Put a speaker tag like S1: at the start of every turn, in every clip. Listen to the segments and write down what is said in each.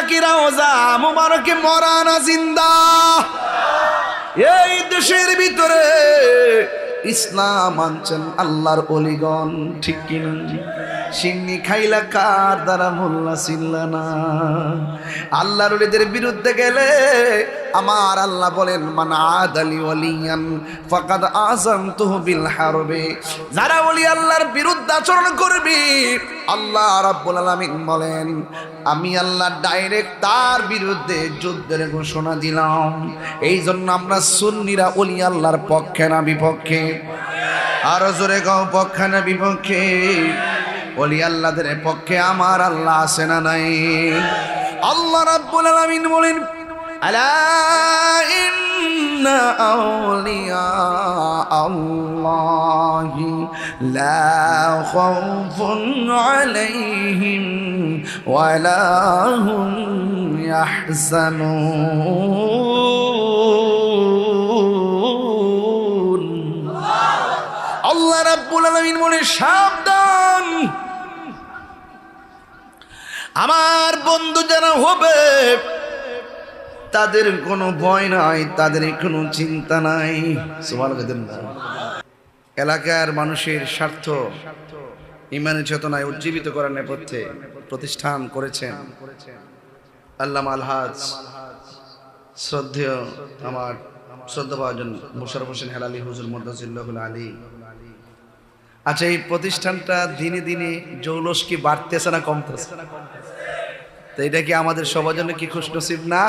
S1: কি রওজা মুবারকে মরানা জিন্দা। এই দেশের ভিতরে ইসলাম আনছেন আল্লাহর ওলিগণ, ঠিক কিনা? সিন্নি খাইলা কার দ্বারা মোল্লা চিল্লা না। আল্লাহর ওলিদের বিরুদ্ধে গেলে আমার আল্লাহ বলেন মান আদালি ওয়ালিয়ান ফাকাদ আযানতুহু বিল হারবি। যারা ওলি আল্লাহর বিরুদ্ধে আচরণ করবে আল্লাহ রাব্বুল আলামিন বলেন আমি আল্লাহ ডাইরেক্ট তার বিরুদ্ধে যুদ্ধের ঘোষণা দিলাম। এই জন্য আমরা সুন্নিরা ওলি আল্লাহর পক্ষে না বিপক্ষে? আরো জোরে গাও, পক্ষে না বিপক্ষে? ওলি আল্লাহদের পক্ষে আমার আল্লাহ আছে না নাই? আল্লাহ রাব্বুল আলামিন বলেন আলা ইন্না আউলিয়া আল্লাহি লা খাউফুন আলাইহিম ওয়ালা হুম ইয়াহজানুন। আল্লাহ রাব্বুল আলামিন বলেন সাবধান, আমার বন্ধু যারা হবে তাদের কোনো ভয় নাই, তাদের কোনো চিন্তা নাই। সুবহানাল্লাহ। এলাকার মানুষের স্বার্থ ইমানের চেতনায় উজ্জীবিত করার নেপথ্যে প্রতিষ্ঠান করেছেন আল্লামা আলহাজ শ্রদ্ধেয় আমার শ্রদ্ধাভাজন মোশাররফ হোসেন হেলালি হুজুর মুর্তাজিল্লাহুল আলী। আচ্ছা, এই প্রতিষ্ঠানটা দিনে দিনে জৌলস কি বাড়তেছে না কমতেছে? তো এটা কি আমাদের সবার জন্য কি খুশনসিব না?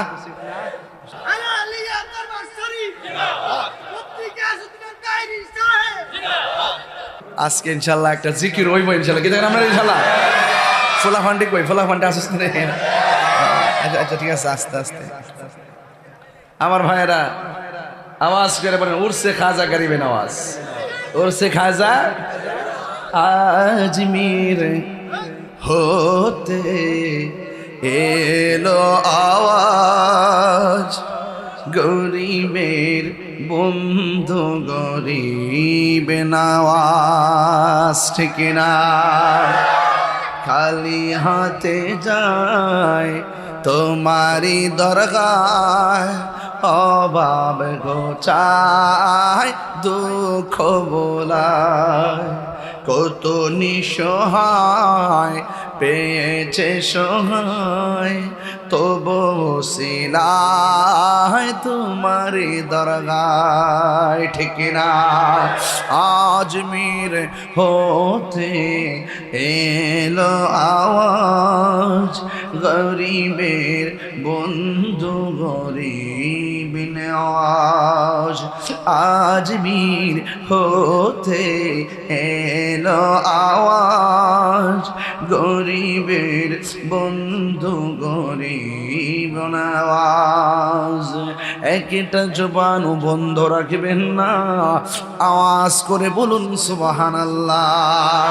S1: আজকে ইনশাল্লাহ একটা জিকির হইব ইনশাল্লাহ। কি দেখেন আমরা ইনশাল্লাহ ফোলাফান্ডি কই, ফোলাফান্ডি আসিস না? আচ্ছা ঠিক আছে, আস্তে আস্তে আমার ভাইয়েরা আওয়াজ করে বলেন উরসে খাজা গরিবেন আওয়াজ, উরসে খাজা আজমির হতে এলো আওয়াজ, গরিবের বন্ধু গরিবে নওয়াজ, ঠিক না? খালি হাতে যায় তোমারি দরগায়, অভাব ঘোচায় দুঃখ বোলায়, কত নিঃসহায় পেয়েছে সহায়, তবু সিলায় তোমারি দরগায়, ঠিক না? আজমির হতে এলো আওয়াজ, গরিবের বন্ধু গরিব নওয়াজ। আজমির হতে এলো আওয়াজ, গরিবের বন্ধু গরিব নওয়াজ। একটা জবান বন্ধ রাখবেন না, আওয়াজ করে বলুন সুবহানাল্লাহ।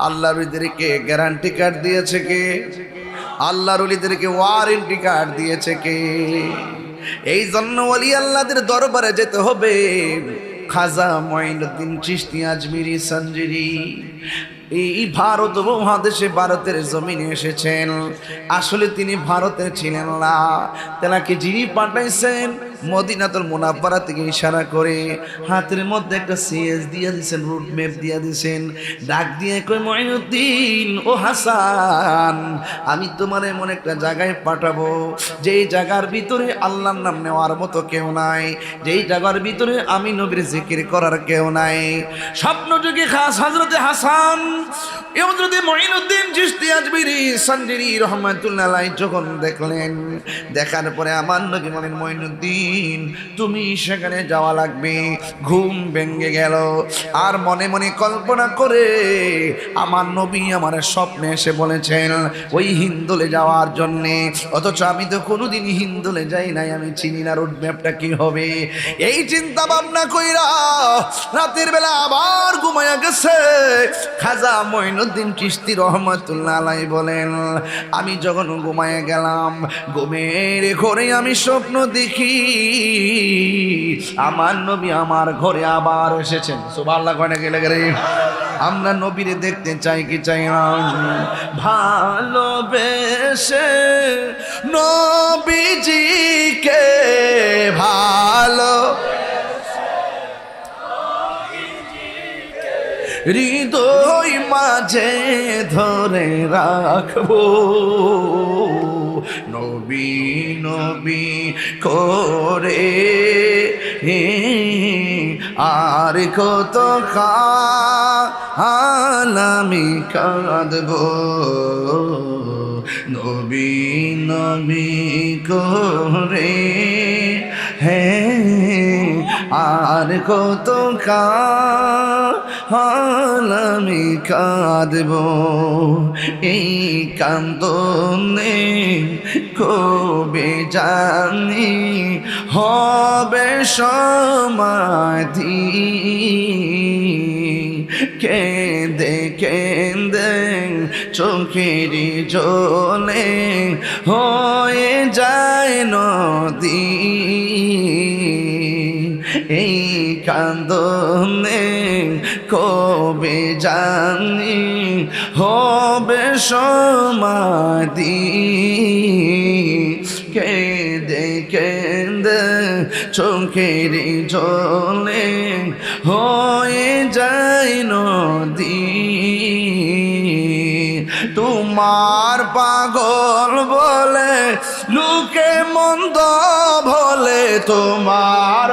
S1: আল্লাহর ওলিদেরকে গ্যারান্টি কার্ড দিয়েছে কে? আল্লাহর ওলিদেরকে ওয়ারেন্টি কার্ড দিয়েছে কে? এই জন্য ওলি আল্লাহদের দরবারে যেতে হবে। খাজা মঈনুদ্দিন চিশতি আজমিরি সঞ্জিরি এই ভারত উপমহাদেশে ভারতের জমিনে এসেছেন। আসলে তিনি ভারতে ছিলেন না, তেনাকে যিনি পাঠাইছেন মদিনাতুল মুনাওয়ারা থেকে ইশারা করে হাতের মধ্যে একটা সিএস দিয়ে দিয়েছেন, রুট ম্যাপ দিয়ে দিয়েছেন। ডাক দিয়ে কই মঈনুদ্দিন ও হাসান, আমি তোমার এমন একটা জায়গায় পাঠাবো যেই জায়গার ভিতরে আল্লাহর নাম নেওয়ার মতো কেউ নাই, যেই জায়গার ভিতরে আমি নবীর জিকির করার কেউ নাই। স্বপ্ন যুগে খাস হযরতে হাসান হযরতে মঈনুদ্দিন চিশতি আজমিরি সঞ্জিরি রাহমাতুল্লাহ আলাইহি যখন দেখলেন, দেখার পরে আমার নবী বলেন মঈনুদ্দিন তুমি সেখানে যাওয়া লাগবে। ঘুম ভেঙে গেল, আর মনে মনে কল্পনা করে আমার নবী আমার স্বপ্নে এসে বলেছেন ওই হিন্দুলে যাওয়ার জন্যে, অথচ আমি তো কোনোদিন হিন্দুলে যাই নাই, আমি চিনি না রুট ম্যাপটা কি হবে। এই চিন্তা ভাবনা কইরা রাতের বেলা আবার ঘুমায়া গেছে। খাজা মঈনুদ্দিন চিশতি রহমাতুল্লাহ আলাইহি বলেন আমি যখন ঘুমায়া গেলাম, ঘুমের ঘরে আমি স্বপ্ন দেখি আমার নবী আমার ঘরে আবার এসেছেন। সুবহানাল্লাহ কয় না গেলে গেলে আমরা নবীরে দেখতে চাই কি চাই না? ভালোবেসে নবীজিকে ভালো হৃদয় মাঝে ধরে রাখবো, নবী নবী করে আর কত কাল আমি কাঁদবো, নবী নবী করে আর কত কাল আমি কাঁদবো। এই কান্দনে কবে জানি হবে সমাধি, কেঁদে কেঁদে চোখেরই জলে হয়ে যায় নদী। এই কান্দনে কবে জানি হবে সমাধি, কেঁদে কেঁদে চোখেরই জলে হয়ে যায় নদী। তোমার পাগল বলে লোকে মন্দ বলে, তোমার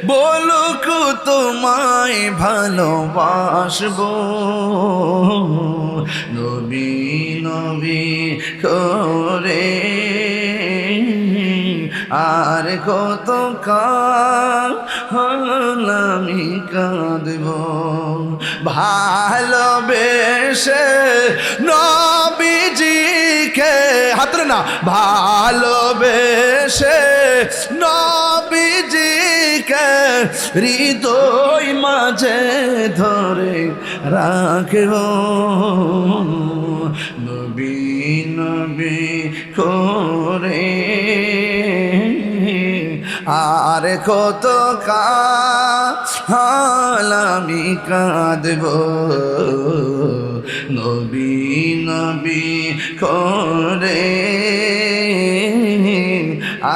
S1: বলুক তোমায় ভালোবাসবো, নবী নবী করে আর কত কাল আমি কাঁদবো। ভালোবেসে নবীজিকে হাতরে না, ভালোবেসে নবীজিকে হৃদয় মাঝে ধরে রাখবো, নবী নবী করে আর কত কাল আমি কাঁদবো, নবী নবী করে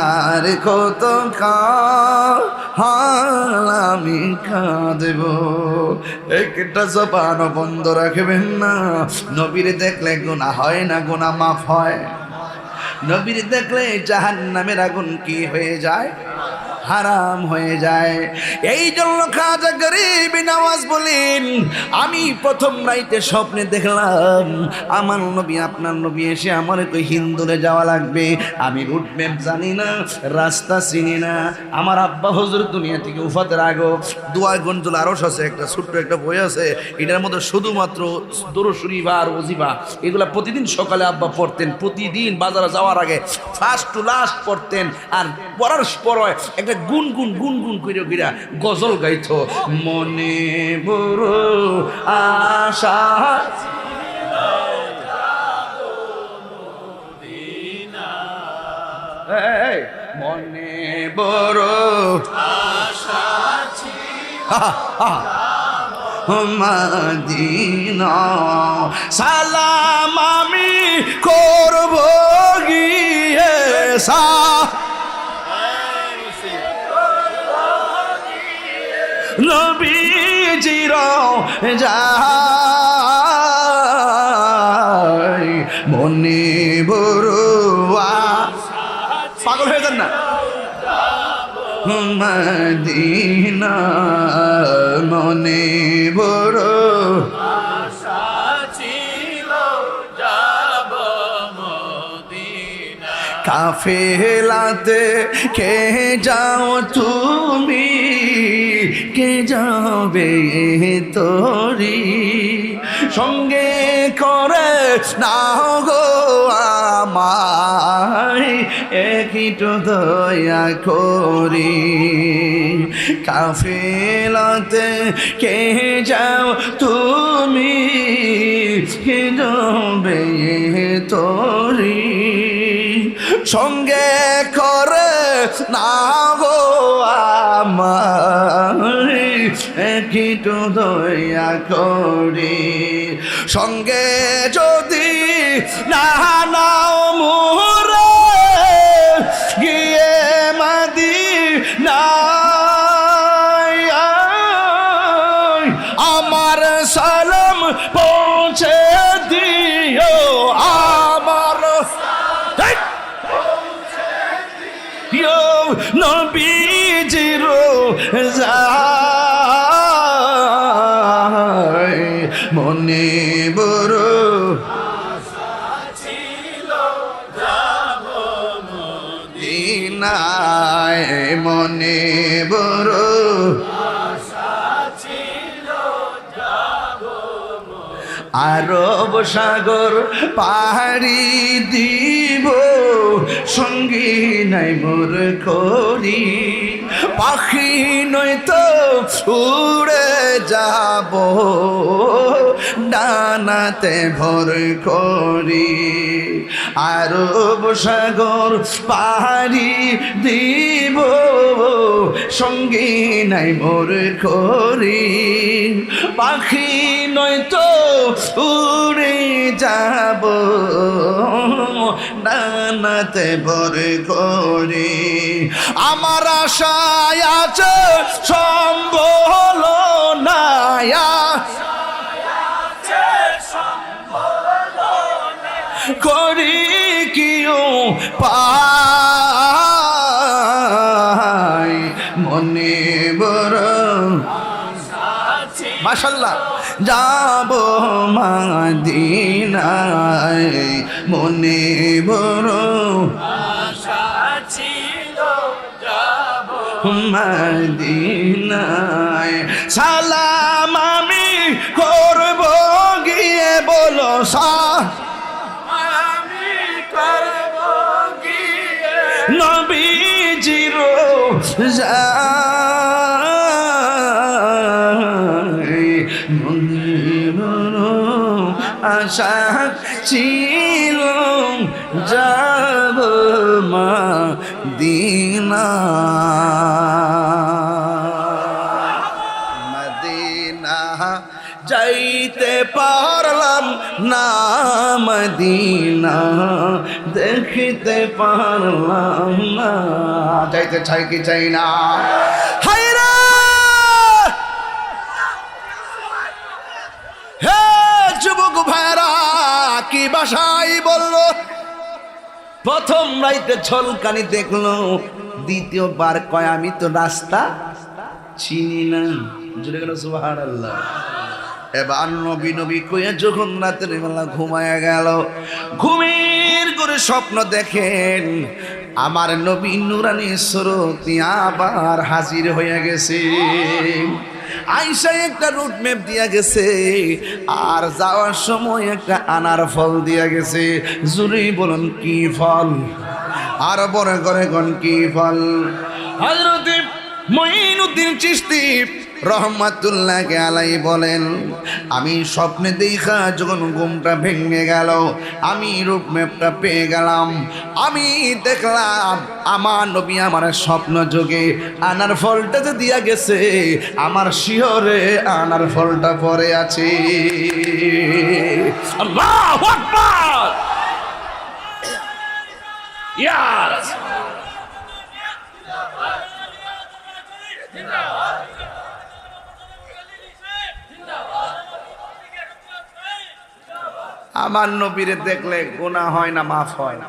S1: আর কত কাল আমি কাঁদবো। একটা জবান বন্ধ রাখবেন না। নবীরে দেখলে গুনাহ হয় না, গুনাহ মাফ হয়। নবীর দেখলে জাহান্নামের আগুন কি হয়ে যায়? হারাম হয়ে যায়। এই জন্য খাজা গরিব নওয়াজ বলেন, আমি প্রথম রাইতে স্বপ্নে দেখলাম আমার নবী আপনার নবী এসে আমার কই হিন্দুরে যাওয়া লাগবে, আমি রুট ম্যাপ জানি না, রাস্তা চিনি না। আমার আব্বা হুজুর দুনিয়া থেকে উফাতের আগো দুয়াগঞ্জুল আরশ আছে, একটা ছোট্ট একটা বই আছে, এটার মধ্যে শুধুমাত্র দরুদ শরীফ আর ওজিফা এগুলা প্রতিদিন সকালে আব্বা পড়তেন, প্রতিদিন বাজারে যাওয়ার আগে ফার্স্ট টু লাস্ট পড়তেন। আর পড়ার পর একটা গুনগুন গুনগুন কইরা কইরা গজল গাইতো, মনে বড় আশা মনে বড় আশা মদিনা, সালাম আমি করব গিয়ে নবীজির যাই, মনে বড় পাগল হয়ে যান না, মদিনা মনে বড় আশা ছিল যাব মদিনা। কাফেলাতে কে যাও তুমি, কে যাবে তোরি সঙ্গে করে নাও গো আমায়, একটু দয়া করি। কাফেলাতে কে যাও তুমি, কে যাবে তোরি সঙ্গে করে নাও গো আমায় একটু দয়া করে সঙ্গে যদি না নাও মোরে গিয়ে মদিনায় আমার সালাম পৌঁছে দিও আমার নবীজির যায় মনে বড় মদিনায় মনে বড় আরব সাগর পাহাড়ি দিব সঙ্গী নাই মোর করি পাখি নয়তো উড়ে যাব ডানাতে ভর করি আরব সাগর পাহাড়ি দিব সঙ্গী নাই মোর করি পাখি নয়তো উড়ে যাব ডানাতে ভর করি আমার আশায় আছে সম্বল নায়া করি কিও পাই মনে বড় মাশাআল্লাহ যাব মদিনায় মনে বড় আশা ছিল যাব মদিনায় সালাম আমি করব গিয়ে বলো আমি করব গিয়ে নবীজির আশা ছিল যাব মদিনা মদিনা যাইতে পারলাম না মদিনা দেখতে পারলাম না যাইতে চাই কি চাই না হায়রা হে যুবক ভাইরা কি ভাষায় বললো প্রথম রাইতে ছলকানি দেখলো দ্বিতীয়বার কয় আমি তো রাস্তা চিনি না জুড়ে গেল সুবহানাল্লাহ এবার নবী নবী কইয়া যখন রাতের বেলা ঘুমায়া গেল ঘুমের করে স্বপ্ন দেখেন আমার নবী নুরানি সুরতি আবার হাজির হয়ে গেছে আয়েশা একটা রুট ম্যাপ দিয়া গেছে আর যাওয়ার সময় একটা আনার ফল দিয়া গেছে জুরি বলুন কি ফল আর বড় করে কোন কি ফল হযরত মুঈনুদ্দিন চিশতি রহমাতুল্লাহ আলাই বলেন আমি স্বপ্নে দেখা যখন ঘুমটা ভেঙে গেল আমি রূপ ম্যাপটা পেয়ে গেলাম আমি দেখলাম আমার নবী আমার স্বপ্ন যোগে আনার ফলটা যে দিয়া গেছে আমার শিহরে আনার ফলটা পড়ে আছে আল্লাহু আকবার ইয়া রাসূলুল্লাহ আমার নবীরে দেখলে গুনাহ হয় না মাফ হয় না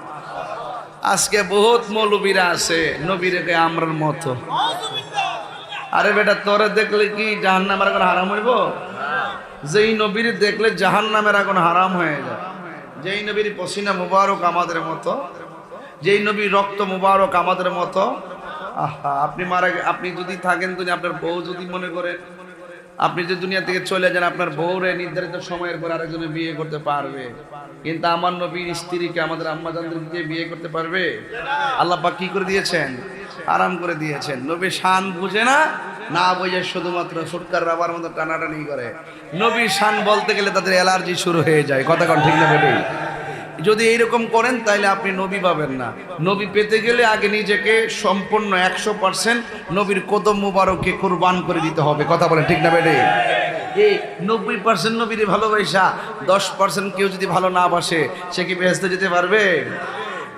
S1: আজকে বহুত মৌলবীরা আছে নবীরে কে আমরার মতো আরে বেটা তোরে দেখলে কি জাহান্নামের আগুন হারাম হইব যেই নবীরে দেখলে জাহান্নামের আগুন হারাম হয়ে যায় যেই নবীর পসিনা মুবারক আমাদের মতো যেই নবীর রক্ত মুবারক আমাদের মতো আহা আপনি যদি থাকেন তুমি আপনার বউ যদি মনে করে আপনি যে দুনিয়া থেকে চলে যান আপনার বউরে নির্ধারিত সময়ের পর আরেকজনে বিয়ে করতে পারবে কিন্তু আমার নবীর স্ত্রীকে আমাদের আম্মা জানদেরকে বিয়ে করতে পারবে আল্লাহ পাক কি করে দিয়েছেন আরাম করে দিয়েছেন নবী শান বুঝে না না বুঝে শুধুমাত্র ফুটকার রাবার মতো টানাটানি করে নবীর শান বলতে গেলে তাদের অ্যালার্জি শুরু হয়ে যায় কথা কোন ঠিক না বেটি যদি এইরকম করেন তাহলে আপনি নবী পাবেন না। নবী পেতে গেলে আগে নিজেকে সম্পূর্ণ 100% নবীর কদম মুবারককে কুরবান করে দিতে হবে। কথা বলেন ঠিক না বেটে? এই 90% নবীর ভালোবাসা 10% কেউ যদি ভালো না বাসে সে কি বেহেশতে যেতে পারবে?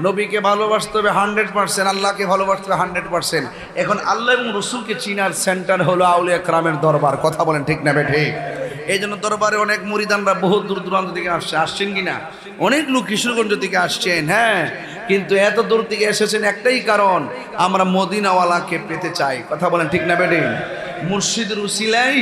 S1: নবীকে ভালোবাসতে হবে 100%, আল্লাহকে ভালোবাসতে হবে 100%। এখন আল্লাহ এবং রসুলকে চিনার সেন্টার হলো আউলিয়া কেরামের দরবার। কথা বলেন ঠিক না বেঠে? এই জন্য দরবারে অনেক মুরিদানরা বহু দূর দূরান্ত থেকে আসছেন কিনা, অনেক লোক কিশোরগঞ্জ থেকে আসছেন। হ্যাঁ, কিন্তু এত দূর থেকে এসেছেন একটাই কারণ, আমরা মদিনাওয়ালাকে পেতে চাই। কথা বলেন ঠিক না বেঠে? মুর্শিদের উসিলাই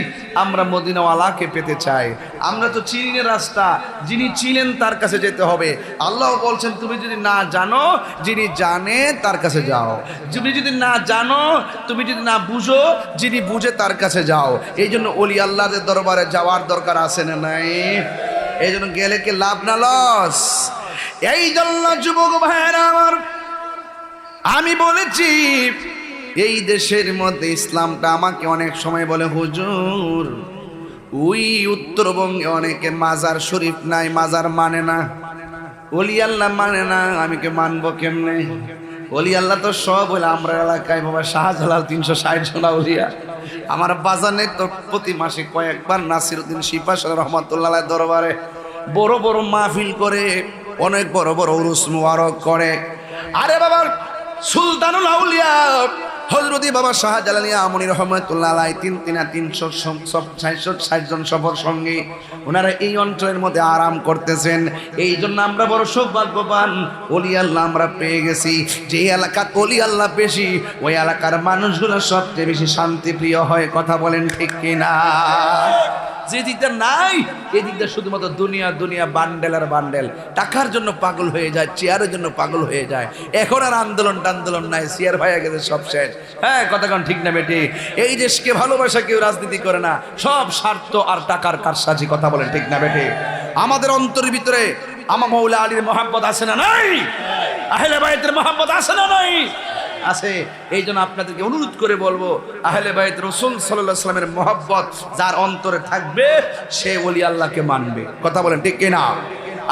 S1: আমরা মদিনাওয়ালাকে পেতে চাই। আমরা তো চিনি না রাস্তা, যিনি চিনেন তার কাছে যেতে হবে। আল্লাহ বলছেন তুমি যদি না জানো, যিনি জানে তার কাছে যাও। তুমি যদি না জানো, তুমি যদি না বুঝো, যিনি বুঝে তার কাছে যাও। এই জন্য ওলি আল্লাহদের দরবারে যাওয়ার দরকার আছে না নাই? এই জন্য গেলে কি লাভ না লস? এই জন্য যুবক ভাইয়েরা আমার, আমি বলেছি এই দেশের মধ্যে ইসলামটা আমাকে অনেক সময় বলে হুজুর ওই উত্তরবঙ্গে অনেকে মাজার শরীফ নাই, মাজার মানে না, ওলি আল্লাহ মানে না। আমি কে মানবো কেমনে? ওলি আল্লাহ তো সব হইলে আমরা এলাকায় বাবা শাহজালাল 360 জন আউলিয়া। আমার বাজানে তো প্রতি মাসে কয়েকবার নাসিরউদ্দিন শিপাস রহমাতুল্লাহ দরবারে বড় বড় মাহফিল করে, অনেক বড় বড় উরুস মুবারক করে। আরে বাবা সুলতানুল আউলিয়া হযরতি বাবা শাহজালাল আমনী রহমাতুল্লাহ আলাইহি 360 জন সফর সঙ্গী ওনারা এই অঞ্চলের মধ্যে আরাম করতেছেন। এই জন্য আমরা বড় সৌভাগ্যবান, ওলি আল্লাহ আমরা পেয়ে গেছি। যে এলাকা ওলি আল্লাহ বেশি, ওই এলাকার মানুষগুলো সবচেয়ে বেশি শান্তিপ্রিয় হয়। কথা বলেন ঠিক কিনা? যে দিকটা নাই, এই দিকটা শুধুমাত্র দুনিয়া দুনিয়া, বান্ডেল আর বান্ডেল, টাকার জন্য পাগল হয়ে যায়, চেয়ারের জন্য পাগল হয়ে যায়। এখন আর আন্দোলন টান্দোলন নাই, চেয়ার হয়ে গেছে, সব শেষ। হ্যাঁ, কথা কোন ঠিক না বেটি? এই দেশকে ভালোবাসা কেউ রাজনীতি করে না, সব স্বার্থ আর টাকার কারসাজি। কথা বলেন ঠিক না বেটি? আমাদের অন্তরের ভিতরে আমার মৌলা আলীর মহব্বত আছে না নাই? আহলে বাইতের মহব্বত আছে না নাই? আছে। এই জন্য আপনাদেরকে অনুরোধ করে বলবো, আহলে বাইত রাসূল সাল্লাল্লাহু আলাইহি ওয়াসাল্লামের মহব্বত যার অন্তরে থাকবে সে ওলি আল্লাহকে মানবে। কথা বলেন ঠিক কিনা?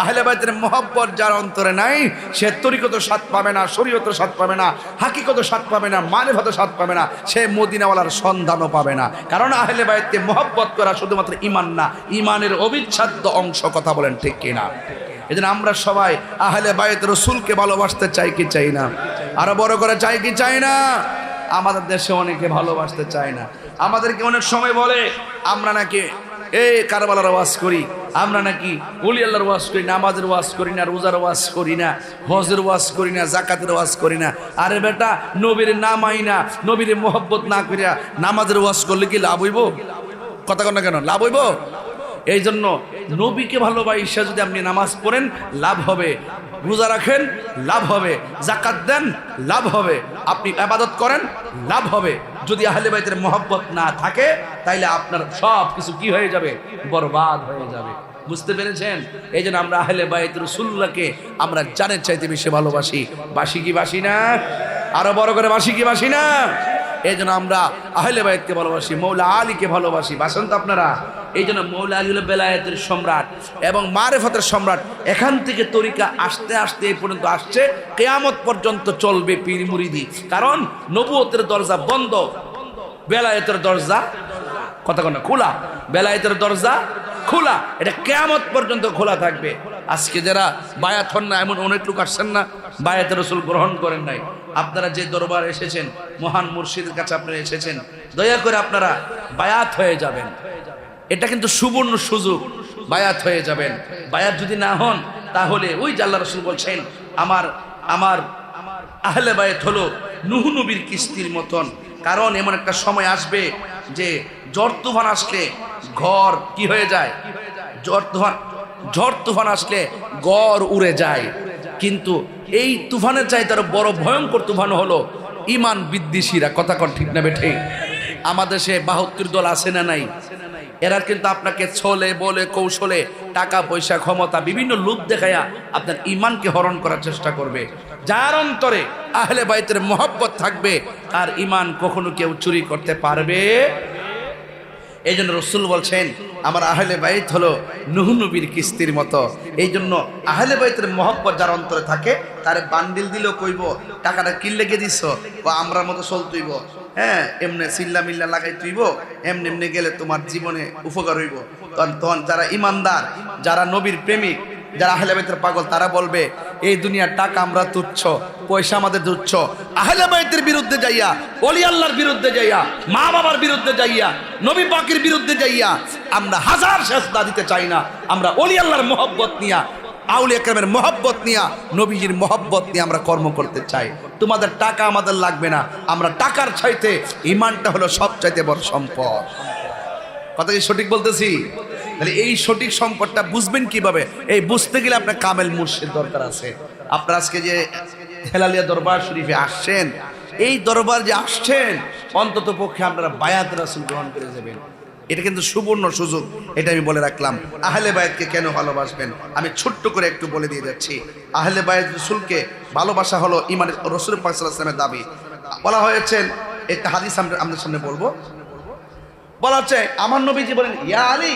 S1: আহলে বাইতের মহব্বত যার অন্তরে নাই, সে তরিকত স্বাদ পাবে না, শরীয়তের স্বাদ পাবে না, হাকিকত স্বাদ পাবে না, মারিফাতের স্বাদ পাবে না, সে মদিনাওয়ালার সন্ধানও পাবে না। কারণ আহলে বাইতকে মহব্বত করা শুধুমাত্র ঈমান না, ঈমানের অবিচ্ছেদ্য অংশ। কথা বলেন ঠিক কিনা? এজন্য আমরা সবাই আহলে বাইত রাসূলকে ভালোবাসতে চাই কি চাই না? আরো বড় করে চাই কি চাই না? আমাদের দেশে অনেকে ভালোবাসতে চায় না। আমাদেরকে অনেক সময় বলে আমরা নাকি এই কারবালার ওয়াজ করি, আমরা নাকি ওলি আল্লাহর ওয়াজ করি, নামাজের ওয়াজ করি না, রোজার ওয়াজ করি না, হজের ওয়াজ করি না, যাকাতের ওয়াজ করি না। আরে বেটা, নবীর নামাই না, নবীর মোহব্বত না করিয়া নামাজের ওয়াজ করলে কি লাভ হইব? কথা কন না কেন? লাভ হইব? এই জন্য নবীকে ভালোবাসা যদি আপনি নামাজ পড়েন লাভ হবে, রোজা রাখেন লাভ হবে, যাকাত দেন লাভ হবে, আপনি ইবাদত করেন লাভ হবে। যদি আহলে বাইতের মহব্বত না থাকে তাইলে আপনার সব কিছু কি হয়ে যাবে? বরবাদ হয়ে যাবে। বুঝতে পেরেছেন? এই জন্য আমরা আহলে বাইত রাসূলুল্লাহকে আমরা জানের চাইতে বেশি ভালোবাসি। বাসি কি বাসি না? আরো বড় করে বাসি কি বাসি না? এই জন্য আমরা আহলে বাইতকে ভালোবাসি, মৌলা আলীকে ভালোবাসি। বাসেন তো আপনারা? এই জন্য মৌলা আলী হলো বেলায়েতের সম্রাট এবং মারিফতের সম্রাট। এখান থেকে তরিকা আস্তে আস্তে এই পর্যন্ত আসছে, কিয়ামত পর্যন্ত চলবে পীর মুরিদি। কারণ নবুয়তের দরজা বন্ধ, বেলায়েতের দরজা কথা কোন খোলা, বেলায়েতের দরজা খোলা, এটা কিয়ামত পর্যন্ত খোলা থাকবে। আজকে যারা বায়াত হন না, এমন অনেক লোক আসছেন না বায়াত রাসূল গ্রহণ করেন নাই। আপনারা যে দরবার এসেছেন, মহান মুর্শিদের কাছে আপনারা এসেছেন, দয়া করে আপনারা বায়াত হয়ে যাবেন। এটা কিন্তু সুবর্ণ সুযোগ, বায়াত হয়ে যাবেন। বায়াত যদি না হন তাহলে ওই যে আল্লাহ রাসূল বলছেন, আমার আমার আহলে বায়াত হলো নূহ নবীর কিস্তির মতন। কারণ এমন একটা সময় আসবে যে ঝড় তুফান আসলে ঘর কি হয়ে যায়? ঝড় তুফান আসলে ঘর উড়ে যায়। কিন্তু এই তুফানের চাইতে আরো বড় ভয়ঙ্কর তুফান হলো ঈমান বিদ্বেষীরা। কথা কন ঠিক না বেঠে? আমাদের সে 72 দল আছে না নাই? এরা কিন্তু আপনাকে ছলে বলে কৌশলে টাকা পয়সা ক্ষমতা বিভিন্ন লোভ দেখায়া আপনার ঈমানকে হরণ করার চেষ্টা করবে। যার অন্তরে আহলে বাইতের মহব্বত থাকবে তার ঈমান কখনো কেউ চুরি করতে পারবে। এই জন্য রসুল বলছেন আমার আহলে বাইত হলো নূহ নবীর কিস্তির মতো। এই জন্য আহলে বাইতের মহব্বত যার অন্তরে থাকে তারে বান্ডিল দিলেও কইব টাকাটা কি লেগে দিছ, বা আমরার মতো চলতইব, হ্যাঁ এমনি চিল্লা মিল্লা লাগাই তুইব, এমনি এমনি গেলে তোমার জীবনে উপকার হইব। তখন যারা ইমানদার, যারা নবীর প্রেমিক, যারা আহলে বাইতের পাগল, তারা বলবে এই দুনিয়ার টাকা আমরা তুচ্ছ, পয়সা আমাদের তুচ্ছ। আহলে বাইতের বিরুদ্ধে যাইয়া, ওলি আল্লাহর বিরুদ্ধে যাইয়া, মা বাবার বিরুদ্ধে যাইয়া, নবী পাকের বিরুদ্ধে যাইয়া আমরা হাজার সেজদা দিতে চাই না। আমরা ওলি আল্লাহর মহব্বত নিয়া, আউলিয়া কেরামের মহব্বত নিয়া, নবীজির মহব্বত নিয়ে আমরা কর্ম করতে চাই। তোমাদের টাকা আমাদের লাগবে না। আমরা টাকার চাইতে ইমানটা হলো সবচাইতে বড় সম্পদ। কথা কি সঠিক বলতেছি? তাহলে এই সঠিক সম্পদটা বুঝবেন কিভাবে? এই বুঝতে গেলে আপনার কামেল মুর্শিদ দরকার আছে। আপনার আজকে যে হেলালিয়া দরবার শরীফে আসছেন, এই দরবার যে আসছেন, অন্তত পক্ষে আপনারা বায়াত রাসূল গ্রহণ করে যাবেন। এটা কিন্তু সুবর্ণ সুযোগ, এটা আমি বলে রাখলাম। আহলে বায়াতকে কেন ভালোবাসবেন আমি ছোট্ট করে একটু বলে দিয়ে যাচ্ছি। আহলে বায়াত রাসূলকে ভালোবাসা হলো ইমানের, রাসূল পাক সাল্লাল্লাহু আলাইহি ওয়াসাল্লামের দাবি। বলা হয়েছে, একটা হাদিস আমাদের সামনে বলবো। বলা হচ্ছে আমার নবীজি বলেন, ইয়া আলী,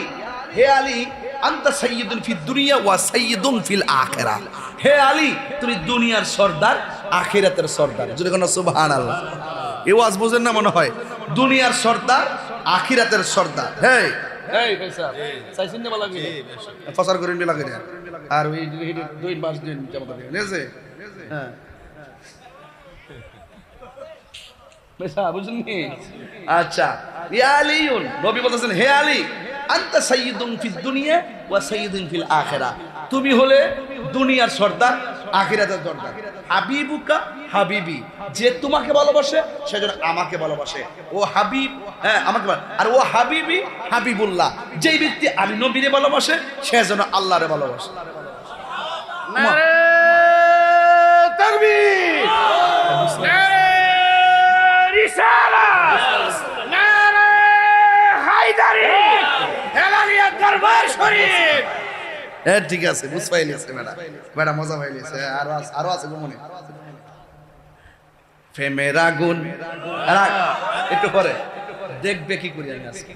S1: হে আলী, আনতা সাইয়্যিদুন ফিদ দুনিয়া ওয়া সাইয়্যিদুন ফিল আখিরাহ। হে আলী, তুমি দুনিয়ার সরদার, আখিরাতের সরদার। যদি কোন সুবহানাল্লাহ। এই ওয়াজ বুঝেন না মনে হয়? দুনিয়ার সরদার, আখিরাতের সরদার। হেই এই পয়সা চাইছেন না বলা গিয়ে ফসার করেন বি লাগে না। আর ওই দুই মাস দিন যাব তো নেছে। হ্যাঁ পয়সা বুঝুন নি? আচ্ছা, ইয়া আলীউন, নবী বলেছেন হে আলী, আনতা সাইয়্যিদুন ফিদ দুনিয়া ওয়া সাইয়্যিদুন ফিল আখিরাহ। তুমি হলে দুনিয়ার সরদার, আখিরাতের সরদার। হাবিবুকা হাবিবি, যে তোমাকে ভালোবাসে সেজন্য আমাকে ভালোবাসে। ও হাবিব, হ্যাঁ আমাকে, আর ও হাবিবি হাবিবুল্লাহ, যেই ব্যক্তি আমি নবীরে ভালোবাসে সেজন্য আল্লাহরে ভালোবাসে। নারে তাকবীর, নারে রিসালাত, নারে হায়দারি, হেলালিয়া দরবার শরীফ। ঠিক আছে, বুঝ পাইলিছে বেটা, বেটা মজা পাইলিছে। আরো আছে মনে ফেমের আগুন। একটু পরে দেখবে কি করি আমি আজকে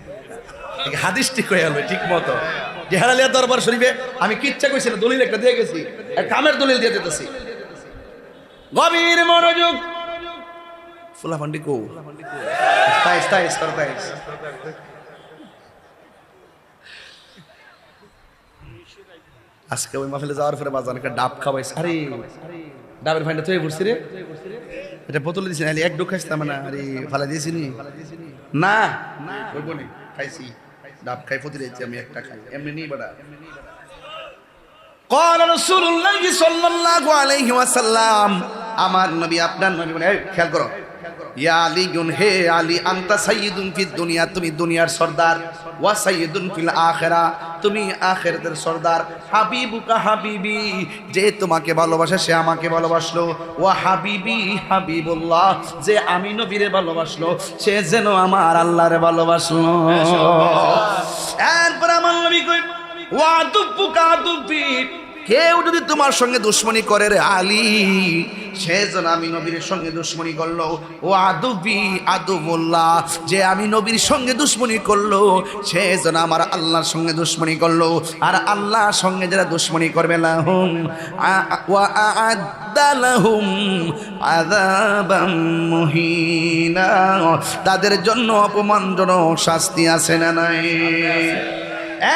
S1: হাদিস ঠিক হয়ে গেল ঠিক মতো। যে হেলালিয়া দরবার শরীফে আমি কিচ্ছা কইছি না, দলিল একটা দিয়ে গেছি, কামের দলিল দিয়ে দিতেছি। গভীর মনোযোগ। ফুলা ফান্ডি কো তাইস তাইস তাইস। আজকে ওই মাহফিলে যাওয়ার পরে বাজান একটা ডাব খাওয়াইছে। আরে ডাবের ফাইনটা তুই ঘুরছি রে, এটা বোতলে দিছি না, এক ডুব খাইছিলাম না। আরে ফালা দিয়েছি নি না, ওই বনি খাইছি, ডাব খাই ফতি দিয়েছি আমি, একটা খাই এমনি নি বেটা। قال رسول الله صلى الله عليه وسلم, আমার নবী আপনার নবী বলে, খেয়াল করো, ইয়া আলীউন, হে আলী, আনতা সাইয়্যিদুন ফিদ দুনিয়া, তুমি দুনিয়ার সরদার, ওয়া সাইয়্যিদুন ফিল আখিরাহ, তুমি আখিরাতের সরদার। হাবিবুকা হাবিবি, যে তোমাকে ভালোবাসে সে আমাকে ভালোবাসলো। ওয়া হাবিবি হাবিবুল্লাহ, যে আমি নবীরে ভালোবাসলো সে যেন আমার আল্লাহরে ভালোবাসলো। এরপর আমার নবী কই, ওয়া আদুবুকা আদুবি, কেউ যদি তোমার সঙ্গে দুশ্মনী করে রে আলী, সে যেন আমি নবীর সঙ্গে দুশ্মনী করলো। ও আদুবি আদুবুল্লাহ, যে আমি নবীর সঙ্গে দুশ্মনী করলো সে যেন আমার আল্লাহর সঙ্গে দুশ্মনী করলো। আর আল্লাহর সঙ্গে যারা দুশ্মনী করবে, লাহুম ওয়া আ'আদ্দা লাহুম আযাবাম মুহিনা, তাদের জন্য অপমানজনক শাস্তি আছে না নাই?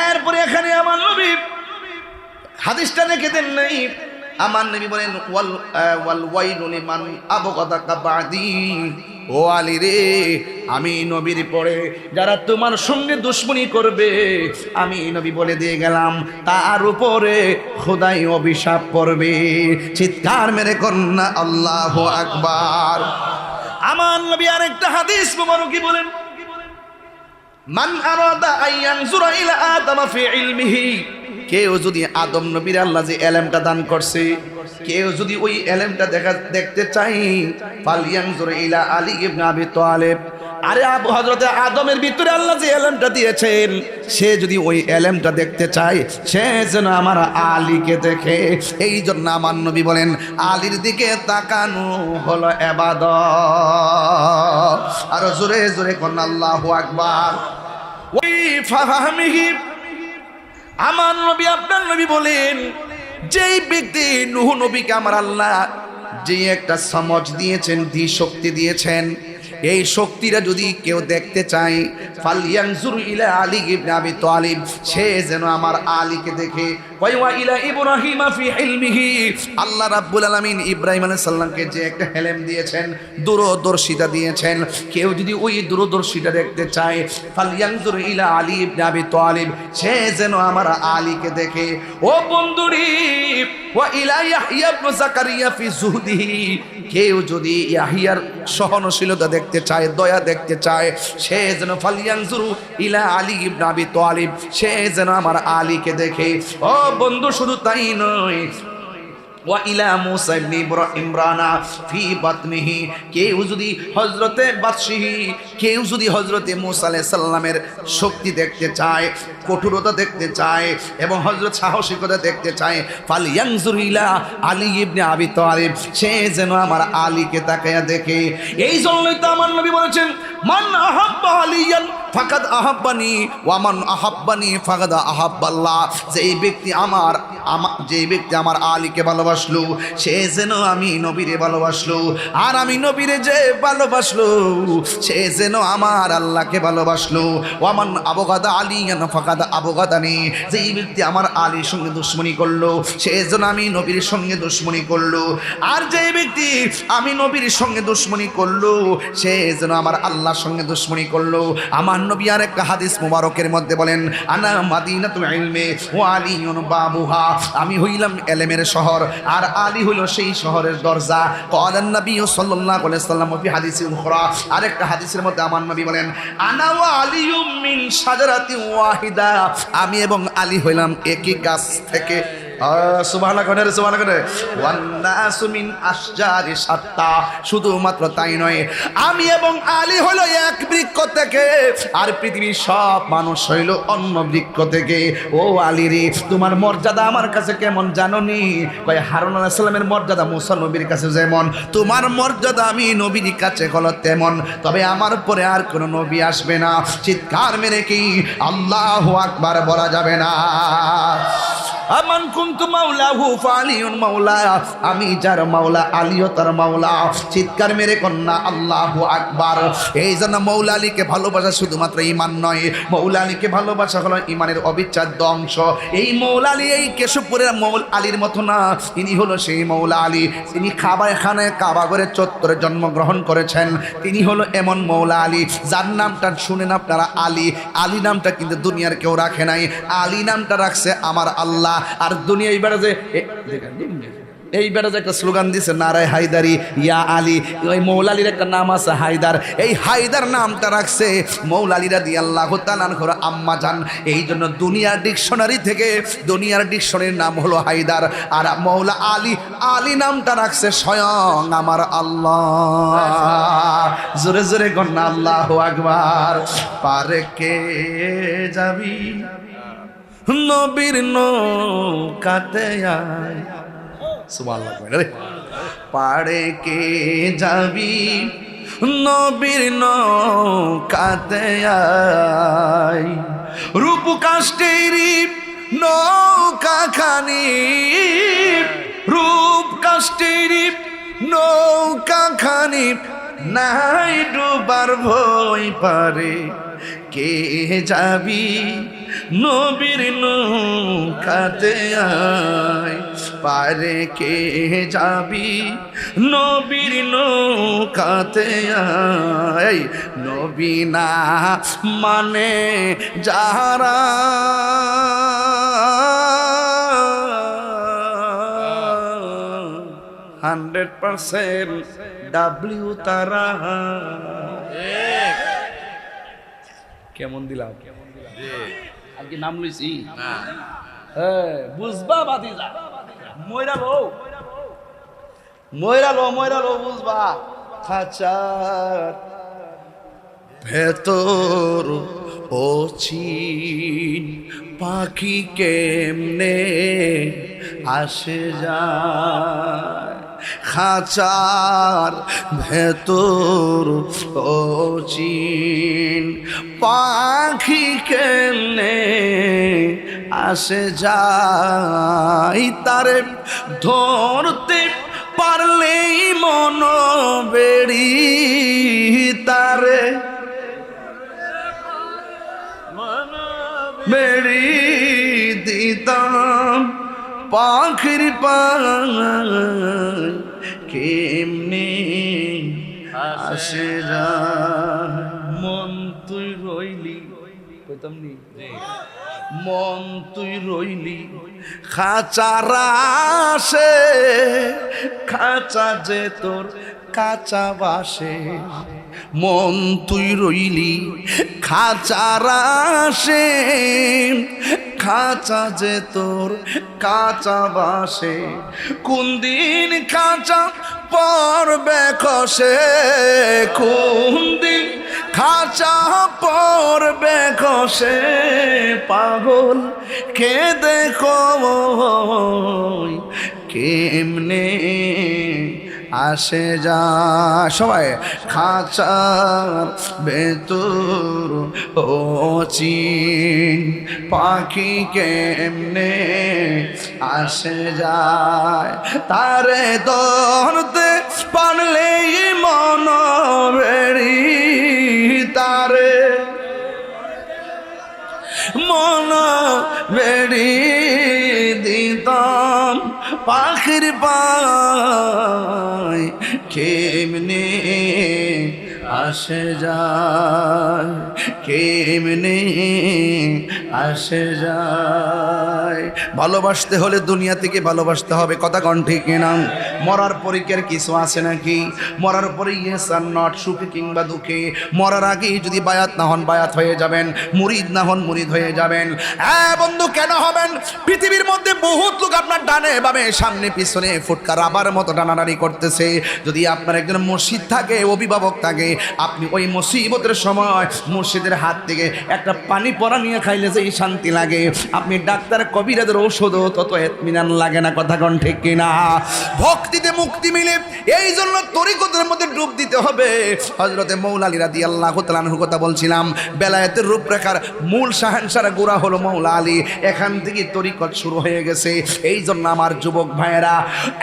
S1: এরপরে এখানে আমার নবী হাদিসটা রেখে দেন নাই। আমার নবী বলেন, ওয়াল ওয়াইলু লিমান আবগাদাকা বাদি, ও আলী রে, আমি নবীর পরে যারা তোমার সঙ্গে দুশ্মনী করবে, আমি নবী বলে দিয়ে গেলাম তার উপরে খোদাই অভিশাপ করবে। চিৎকার মেরে কন্যা আল্লাহু আকবার। আমার নবী আরেকটা হাদিস মুবারকি বলেন, মান আরাদা আইয়ানজুরা ইলা আদম ফি ইলমিহি, কেউ যদি আদম নবীর আল্লাহ যে এলেমটা দান করছে, কেউ যদি ওই এলেমটা দেখতে চাই, ফালিয়ানজুর ইলা আলী ইবনে আবি তালিব, আরে হযরতে আদমের ভিতরে আল্লাহ যে এলেমটা দিয়েছেন, সে যদি ওই এলেমটা দেখতে চায় সে যেন আমার আলীকে দেখে। এই জন্য আমার নবী বলেন, আলীর দিকে তাকানো হলো ইবাদত। আর জোরে জোরে কোন আল্লাহু আকবার। ওই ফাহামিহি, আমার নবী আপনার নবী বলেন, যেই ব্যক্তি নূহ নবীকে আমার আল্লাহ যে একটা সমঝ দিয়েছেন, ধী শক্তি দিয়েছেন, এই শক্তিটা যদি কেউ দেখতে চায়, ফালয়ানজুর ইলা আলী ইবনে আবি তালিব, সে যেন আমার আলীকে দেখে। ওয়া ইলা ইব্রাহিম ফি ইলমিহি, আল্লাহ রাব্বুল আলামিন ইব্রাহিম আলাইহিস সালামকে যে একটা হেলেম দিয়েছেন, দূরদর্শিতা দিয়েছেন, কেউ যদি ওই দূরদর্শিতা দেখতে চায়, ফালয়ানজুর ইলা আলী ইবনে আবি তালিব, সে যেন আমার আলীকে দেখে। ও বন্ধুরি, ওয়া ইলা ইয়াহইয়া ইবনে যাকারিয়া ফি যুহদিহি, কেউ যদি ইয়াহিয়ার সহনশীলতা দেখতে চায়, দয়া দেখতে চায়, সে যেন ফালয়ানজুরু ইলা আলী ইবনে আবি তালিব, সে যেন আমার আলীকে দেখে। ও বন্ধু, শুধু তাই নয়, ওয়া ইলা মুসা ইবনে ইমরানা ফি বাতনিহি, কেউ যদি হযরতে বাদশাহী, কেউ যদি হযরতে মুসা আলাইহিস সালামের শক্তি দেখতে চায়, কঠোরতা দেখতে চায় এবং হযরত সাহসিকতা দেখতে চায়, ফালয়ানজুর ইলা আলী ইবনে আবি তালিব, সে যেন আমার আলীকে তাকায়া দেখে। এই জন্যই তো আমার নবী বলেছেন, মান আহাব্বা আলিয়ান ফাকাদ আহাব্বানি ওয়া মান আহাব্বানি ফাকাদ আহাব্বাল্লাহ, যেই ব্যক্তি আমার আলীকে ভালোবাসলো, সে যেন আমি নবীরে ভালোবাসলো, আর আমি নবীরে যে ভালোবাসলো, সে যেন আমার আল্লাহকে ভালোবাসলো। ওয়া মান আবগাদা আলিয়ান ফাকাদ আবগাদানি, যেই ব্যক্তি আমার আলীর সঙ্গে দুশমনি করলো, সে যেন আমি নবীর সঙ্গে দুশমনি করলো, আর যেই ব্যক্তি আমি নবীর সঙ্গে দুশমনি করলো, সে যেন আমার আল্লাহর সঙ্গে দুশমনি করলো। আমার নবী আর একটা হাদিস মুবারকের মধ্যে বলেন, আনা মাদিনাতুল ইলমি ওয়া আলিয়ুন বাবুহা, আমি হইলাম ইলমের শহর আর আলী হইল সেই শহরের দরজা। ক্বালান নবী সাল্লাল্লাহু আলাইহি ওয়াসাল্লাম ফি হাদিসিন উখরা, আরেকটা হাদিসের মধ্যে আমার নবী বলেন, আনা ওয়া আলিয়ুম মিন শাজারাতিন ওয়াহিদা, আমি এবং আলী হইলাম একই গাছ থেকে। শুধুমাত্র তাই নয়, আমি এবং আলী হইল এক বৃক্ষ থেকে, আর পৃথিবীর সব মানুষ হইল অন্য বৃক্ষ থেকে। ও আলী রে, তোমার মর্যাদা আমার কাছে কেমন জানোনি? কয় হারুন আলাইহিস সালামের মর্যাদা মুসা নবীর কাছে যেমন, তোমার মর্যাদা আমি নবীর কাছে হলো তেমন, তবে আমার পরে আর কোন নবী আসবে না। চিৎকার মেরে কি আল্লাহু আকবার বলা যাবে না? আমান কুনতু মাওলাহু ফালিউন মাওলা, আমি যার মাওলা আলীও তার মাওলা। চিৎকার মেরে কন্যা আল্লাহু আকবার। এই জন্য মৌলা আলীকে ভালোবাসা শুধুমাত্র ঈমান নয়, মৌলা আলীকে ভালোবাসা হলো ঈমানের অবিচ্ছেদ্য অংশ। এই মৌলা আলী এই কেশবপুরের মৌলা আলীর মতো না, তিনি হলো সেই মৌলা আলী, তিনি কাবাখানায় কাবাগরে চত্বরে জন্মগ্রহণ করেছেন। তিনি হলো এমন মৌলা আলী যার নামটা শুনেন আপনারা আলী। আলী নামটা কিন্তু দুনিয়ার কেউ রাখে নাই, আলী নামটা রাখছে আমার আল্লাহ। আর দুনিয়া এইবার যে একটা স্লোগান দিছে, নারায় হায়দারি ইয়া আলী, ওই মৌলা আলীর একটা নাম আছে হায়দার, এই হায়দার নামটা রাখছে মৌলা আলী রাদিয়াল্লাহু তাআলা আনহুর আম্মা জান। এই জন্য দুনিয়ার ডিকশনারির নাম হলো হায়দার, আর মৌলা আলী, আলী নামটা রাখছে স্বয়ং আমার আল্লাহ। জোরে জোরে গন্না আল্লাহু আকবার। পারে কে যাবি নবীর নৌকাতে আয়, সুবহানাল্লাহ রে, পাড়ে কে যাবি নবীর নৌকাতে আয়, রূপ কাষ্টেরি নৌকা খানি, রূপ কাষ্টেরি নৌকা খানি, নাই ডুবার ভয় পারে কে যাবি নবীর নৌকাতে আয়, পারে কে যাবি নবীর নৌকাতে আয়, নবী না মানে যারা 100% ডাব্লিউ তারা। কেমন দিলাম? আর কি নাম লইছি? বুঝবা বাদিজা, ময়রা লো বুঝবা। খাঁচার ভেতর অচিন পাখি কেমনে আসে যায়, খাঁচার ভেতর অচিন পাখি কেমনে আসে যাই তারে ধরতে পারলেই মন বেড়ি তারে বেড়ি দিতাম পাখির পায় কেমনে আসে যায় মন তুই রইলি কইতাম নি মন তুই রইলি খাঁচারা আসে খাঁচা যে তোর কাঁচা বাসে মন তুই রইলি খাঁচারা আসে খাঁচা যে তোর কাঁচা বাসে কোন দিন খাঁচা পড়বে খসে কোন দিন খাঁচা পড়বে খসে পাগল কে দেখো কেমনে আসে যা সবাই খাঁচার ভেতর অচিন পাখি কেমনে আসে যায় তারে ধরতে পারলেই মন বেড়ি তারে মন বেড়ি দিতাম পাখির পায় কেমনে আসে যায় কেমনে আসে যায় ভালোবাসতে হলে দুনিয়া থেকে ভালোবাসতে হবে কথা কন ঠিক না মরার পরে কি আর কিছু আছে নাকি মরার পরে ইয়েস আর নট সুখে কিংবা দুঃখে মরার আগেই যদি বায়াত না হন বায়াত হয়ে যাবেন মুরিদ না হন মুরিদ হয়ে যাবেন হ্যাঁ বন্ধু কেন হবেন পৃথিবীর মধ্যে বহুত লোক আপনার ডানে বামে সামনে পিছনে ফুটকা রাবার মতো টানাটানি করতেছে যদি আপনার একজন মসজিদ থাকে অভিভাবক থাকে আপনি ওই মুসিবতের সময় মসজিদের হাত থেকে একটা পানি পড়া নিয়ে খাইলে যে শান্তি লাগে আপনি ডাক্তার কবিরাজের ঔষধও তত ইতমিনান লাগে না কথা কোন ঠিক কিনা ভক্তিতে মুক্তি মিলে এই জন্য তরিকতের মধ্যে ডুব দিতে হবে হযরতে মৌলা আলী রাদিয়াল্লাহু তাআলা আনহুর কথা বলছিলাম বেলায়েতের রূপরেখার মূল শাহেনশাহ গোরা হলো মৌলা আলী এখান থেকে তরিকত শুরু হয়ে গেছে এই জন্য আমার যুবক ভাইয়েরা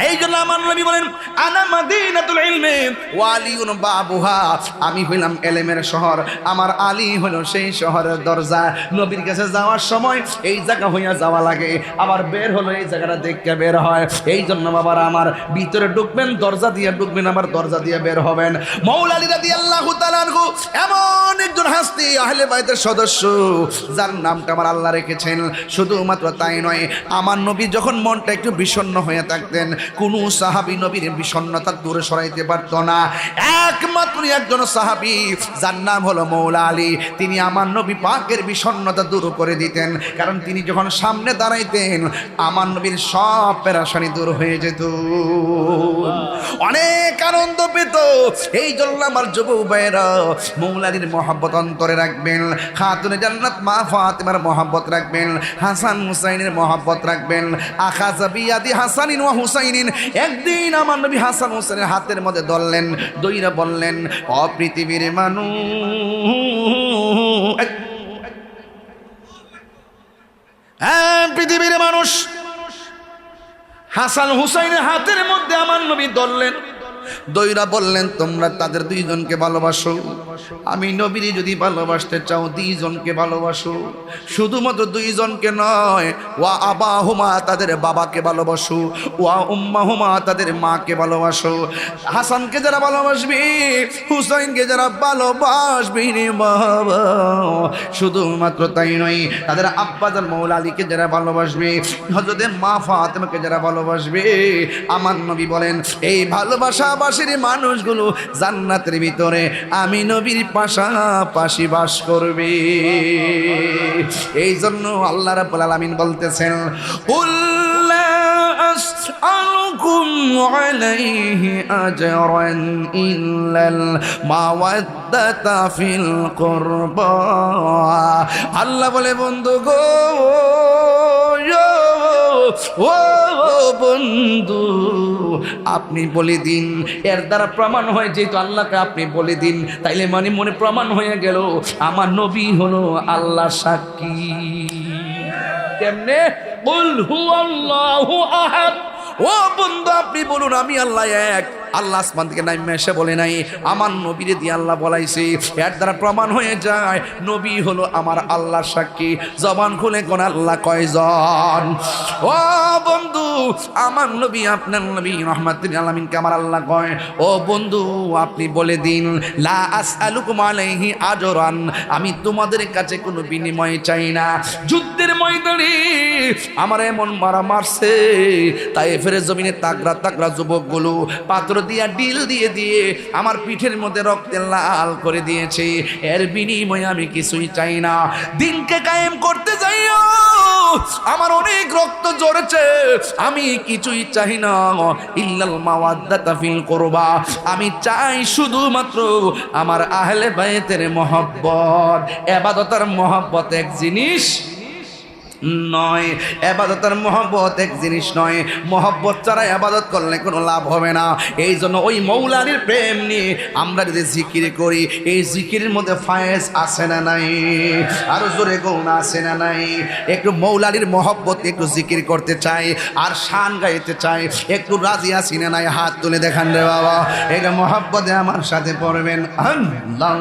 S1: এই জন্য আমার নবী বলেন আনা মাদিনাতুল ইলমি ওয়া আলিউন বাবুহা আমি হইলাম এলেমের শহর আমার আলী হলো সেই শহরের দরজা নবীর কাছে যাওয়ার সময় এই জায়গা হইয়া যাওয়া লাগে আবার বের হলো এই জায়গাটা দেখতে বের হয় এই জন্য বাবারা আমার ভিতরে ঢুকবেন দরজা দিয়ে ঢুকবেন আবার দরজা দিয়ে বের হবেন মৌলা আলী রাদিয়াল্লাহু তাআলা আনহু এমন একজন হাস্তি আহলে বাইতের সদস্য যার নামটা আমার আল্লাহ রেখেছেন শুধুমাত্র তাই নয় আমার নবী যখন মনটা একটু বিষণ্ণ হয়ে থাকতেন কোনো সাহাবী নবীর বিষণ্ণতা দূরে সরাইতে পারত না একমাত্র একজন সাহাবী যার নাম হলো মৌলা আলী তিনি আমার নবী পাকের বিষণ্ণতা দূর করে দিতেন কারণ তিনি যখন সামনে দাঁড়াইতেন আমার নবীর সব পেরেশানি দূর হয়ে যেত অনেক আনন্দ পেত এই জন্য আমার যুবক ভাইরা মৌলা আলীর মহব্বত অন্তরে রাখবেন খাতুনে জান্নাত মা ফাতেমার মহব্বত রাখবেন হাসান হুসাইনের মহব্বত রাখবেন আখাযা বিয়াদি হাসানিন ওয়া হুসাইনিন একদিন আমার নবী হাসান হুসাইনের হাতের মধ্যে ধরলেন দইরা বললেন ও পৃথিবীর মানুষ হ্যাঁ পৃথিবীর মানুষ হাসান হুসাইনের হাতের মধ্যে আমার নবী ধরলেন দইরা বললেন তোমরা তাদের দুইজনকে ভালোবাসো আমি নবীরে যদি ভালোবাসতে চাও দুইজনকে ভালোবাসো শুধুমাত্র দুইজনকে নয় ওয়া আবাহুমা তাদের বাবাকে ভালোবাসো ওয়া উম্মাহুমা তাদের মাকে ভালোবাসো হাসানকে যারা ভালোবাসবি হুসাইনকে যারা ভালোবাসবি রে বাবা শুধুমাত্র তাই নয় তাদের আব্বাজান মৌলা আলীকে যারা ভালোবাসবে হযরতে মা ফাতেমাকে যারা ভালোবাসবে আমার নবী বলেন এই ভালোবাসা বাসের মানুষগুলো জান্নাতের ভিতরে আমি নবীর পাশাপাশি বাস করবে এই জন্য আল্লাহ রাব্বুল আলামিন বলতেছেন কুল্লা আসআলুকুম আলাইহি আজরান ইল্লাল মাওয়াদ্দাতা ফিল কুরবা আল্লাহ বলে বন্ধু গো ও বন্ধু আপনি বলে দিন। এর দ্বারা প্রমাণ হয় যেহেতু আল্লাহকে আপনি বলে দিন, তাইলে মানে মনে প্রমাণ হয়ে গেল আমার নবী হলো আল্লাহ সাক্ষী। কেমনে? কুল হুয়াল্লাহু আহাদ। ও বন্ধু আপনি বলুন আমি আল্লাহ এক। আল্লাহ আসমান থেকে নাইমা এসে বলে নাই, আমার নবীরে দিয়ে আল্লাহ বলাইছে। এর দ্বারা প্রমাণ হয়ে যায় নবী হলো আমার আল্লাহ সাক্ষী। জবান খুলে কোন আল্লাহ কয়জন? ও বন্ধু আমার নবী আপনার নবী রাহমাতুল আলামিনকে আমার আল্লাহ কয়। ও বন্ধু আপনি বলে দিন লা আসআলুকুম আলাইহি আজরান, আমি তোমাদের কাছে কোনো বিনিময় চাই না। যুদ্ধের ময়দানে আমার এমন মারা মারছে, তাই ফেরে জমিনে তাগড়া তাগড়া যুবকগুলো পাত্র দিয়া ডিল দিয়ে দিয়ে আমার পিঠের মধ্যে রক্তে লাল করে দিয়েছে। এর বিনিময়ে আমি কিছুই চাই না। দিনকে কায়েম করতে যাইও আমার অনেক রক্ত ঝরেছে, আমি কিছুই চাই না। ইল্লাল মাওয়াদ্দাতা ফিল কুরবা, আমি চাই শুধুমাত্র আমার আহলে বাইতের মহব্বত। ইবাদত আর মহব্বত এক জিনিস নয়, ইবাদতের মহব্বত এক জিনিস নয়। মহব্বত ছাড়া ইবাদত করলে কোনো লাভ হবে না। এই জন্য ওই মৌলানির প্রেম নিয়ে আমরা যদি জিকির করি, এই জিকিরের মধ্যে ফায়েজ আছে না নাই? আরো জোরে কোন আছে না নাই? একটু মৌলানির মহব্বত একটু জিকির করতে চাই আর শান গাইতে চাই, একটু রাজি আছি না নাই? হাত তুলে দেখান রে বাবা, এটা মহব্বতে আমার সাথে পড়বেন। আল্লাহ